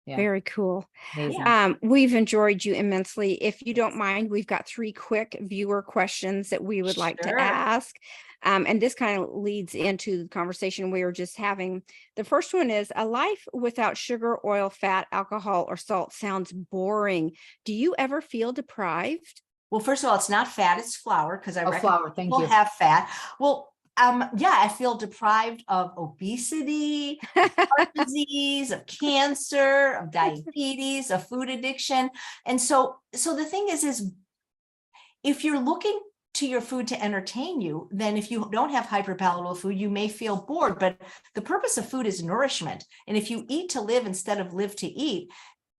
Yeah.
Very cool.
Amazing.
We've enjoyed you immensely. If you don't mind, we've got 3 quick viewer questions that we would like to
Sure.
ask. And this kind of leads into the conversation we were just having. The first one is, a life without sugar, oil, fat, alcohol, or salt sounds boring. Do you ever feel deprived?
Well, first of all, it's not fat, it's flour, because I reckon
Flour. Thank
people
you.
have fat. Well, I feel deprived of obesity, heart disease, of cancer, of diabetes, of food addiction. And so the thing is if you're looking to your food to entertain you, then if you don't have hyperpalatable food, you may feel bored. But the purpose of food is nourishment. And if you eat to live instead of live to eat,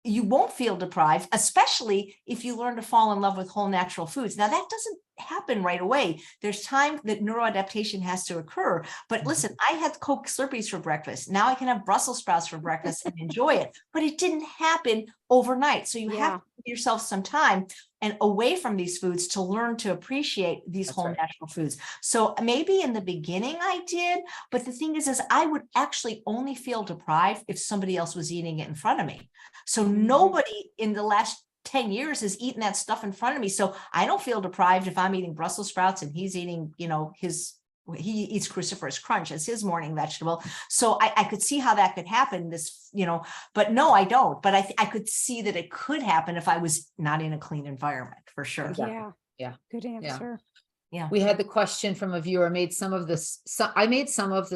you won't feel deprived, especially if you learn to fall in love with whole natural foods. Now, that doesn't happen right away. There's time that neuroadaptation has to occur. But listen, I had Coke Slurpees for breakfast. Now I can have Brussels sprouts for breakfast and enjoy it. But it didn't happen overnight. So you have to give yourself some time and away from these foods to learn to appreciate these whole natural foods. So maybe in the beginning I did, but the thing is I would actually only feel deprived if somebody else was eating it in front of me. So nobody in the last 10 years has eaten that stuff in front of me. So I don't feel deprived if I'm eating Brussels sprouts and he's eating, he eats cruciferous crunch as his morning vegetable. So I could see how that could happen, but no, I don't. But I could see that it could happen if I was not in a clean environment, for sure.
Exactly.
Yeah. Good answer.
Yeah.
We had the question from a viewer. I made some of the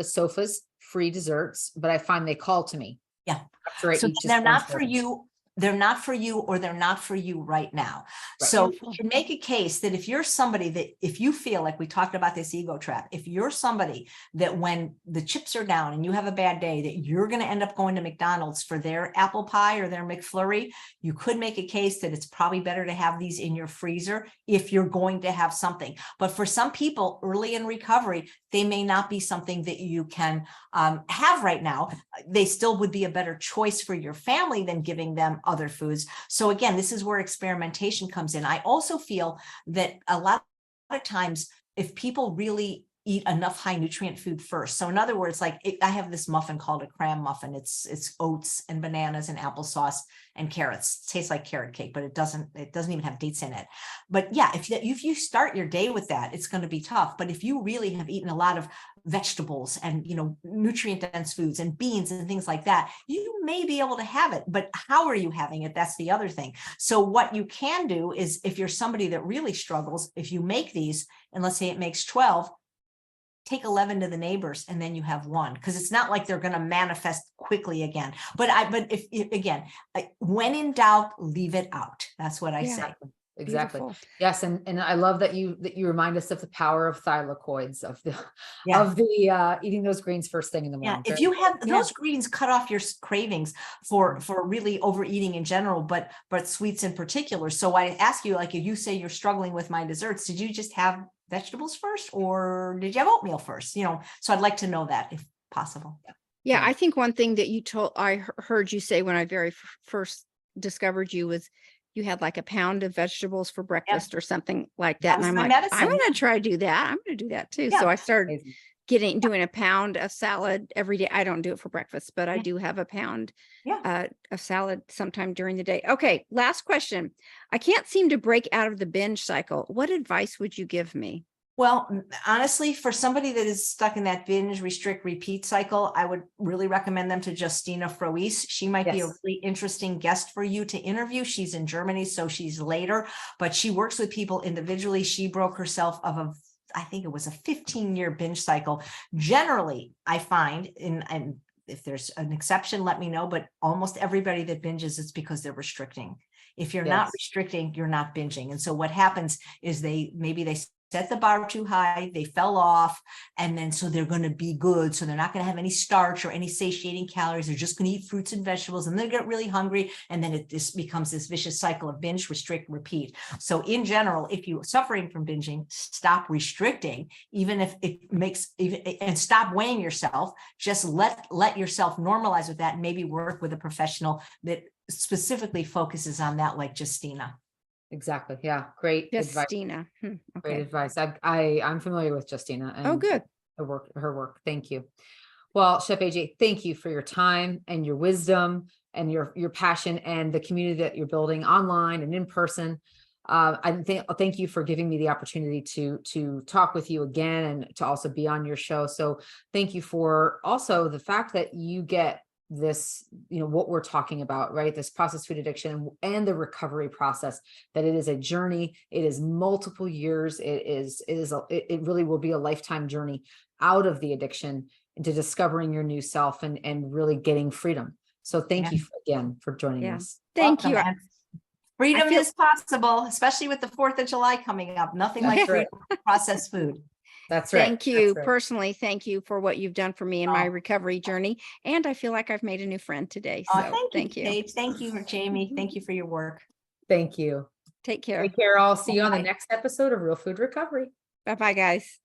sofas free desserts, but I find they call to me.
Yeah.
After I
So
eat just
they're
one
not for
serving.
you. they're not for you, or they're not for you right now.
Right.
So
Beautiful.
you can make a case that if you're somebody that, if you feel like we talked about this ego trap, if you're somebody that when the chips are down and you have a bad day, that you're going to end up going to McDonald's for their apple pie or their McFlurry, you could make a case that it's probably better to have these in your freezer if you're going to have something. But for some people early in recovery, they may not be something that you can have right now. They still would be a better choice for your family than giving them other foods. So again, this is where experimentation comes in. I also feel that a lot of times, if people really eat enough high nutrient food first. So in other words, like I have this muffin called a cram muffin. It's oats and bananas and applesauce and carrots. It tastes like carrot cake, but it doesn't even have dates in it. But yeah, if you start your day with that, it's going to be tough. But if you really have eaten a lot of vegetables and, nutrient dense foods and beans and things like that, you may be able to have it. But how are you having it? That's the other thing. So what you can do is, if you're somebody that really struggles, if you make these, and let's say it makes 12, take 11 to the neighbors, and then you have one, because it's not like they're going to manifest quickly again. But if again, when in doubt, leave it out. That's what I say.
Exactly.
Beautiful.
Yes. And I love that you remind us of the power of thylakoids, of eating those greens first thing in the morning.
Yeah, if you have
Yeah.
those greens, cut off your cravings for really overeating in general, but sweets in particular. So I ask you, like, if you say you're struggling with my desserts, did you just have vegetables first, or did you have oatmeal first? So I'd like to know that if possible.
Yeah,
Yeah.
I think one thing that I heard you say when I very first discovered you was you had like a pound of vegetables for breakfast or something like that.
That
And
was
I'm
my
like,
medicine.
I'm going to try to do that. I'm going to do that too.
Yeah.
So I started
Amazing.
doing a pound of salad every day. I don't do it for breakfast, but I
Yeah.
do have a pound
Yeah.
of salad sometime during the day. Okay, last question. I can't seem to break out of the binge cycle. What advice would you give me?
Well, honestly, for somebody that is stuck in that binge, restrict, repeat cycle, I would really recommend them to Justina Froese. She might be a
Yes.
really interesting guest for you to interview. She's in Germany, so she's later, but she works with people individually. She broke herself of I think it was a 15-year binge cycle. Generally, I find, and if there's an exception, let me know, but almost everybody that binges, it's because they're restricting. If you're not
Yes.
restricting, you're not binging. And so what happens is they set the bar too high, they fell off, and then so they're going to be good. So they're not going to have any starch or any satiating calories. They're just going to eat fruits and vegetables, and they get really hungry. And then this becomes this vicious cycle of binge, restrict, repeat. So in general, if you're suffering from binging, stop restricting, even if it makes, and stop weighing yourself. Just let yourself normalize with that, and maybe work with a professional that specifically focuses on that, like Justina.
Exactly. Yeah. Great advice.
Justina.
Great
Okay.
advice. I'm familiar with Justina and
Oh, good.
her work. Thank you. Well, Chef AJ, thank you for your time and your wisdom and your passion and the community that you're building online and in person. Thank you for giving me the opportunity to talk with you again and to also be on your show. So thank you for also the fact that you get this, what we're talking about, right? This processed food addiction and the recovery process, that it is a journey. It is multiple years. It really will be a lifetime journey out of the addiction into discovering your new self and really getting freedom. So thank you again for joining us.
Thank
Welcome.
you.
And freedom
feel-
is possible, especially with the 4th of July coming up. Nothing like
That's right.
freedom from processed food.
That's right.
Thank you
That's right.
personally. Thank you for what you've done for me in my
Oh.
recovery journey. And I feel like I've made a new friend today.
Oh,
So
thank you,
you.
Paige. Thank you, Jamie. Thank you for your work.
Thank you.
Take care.
Take care. I'll see you on the
Bye.
next episode of Real Food Recovery.
Bye-bye, guys.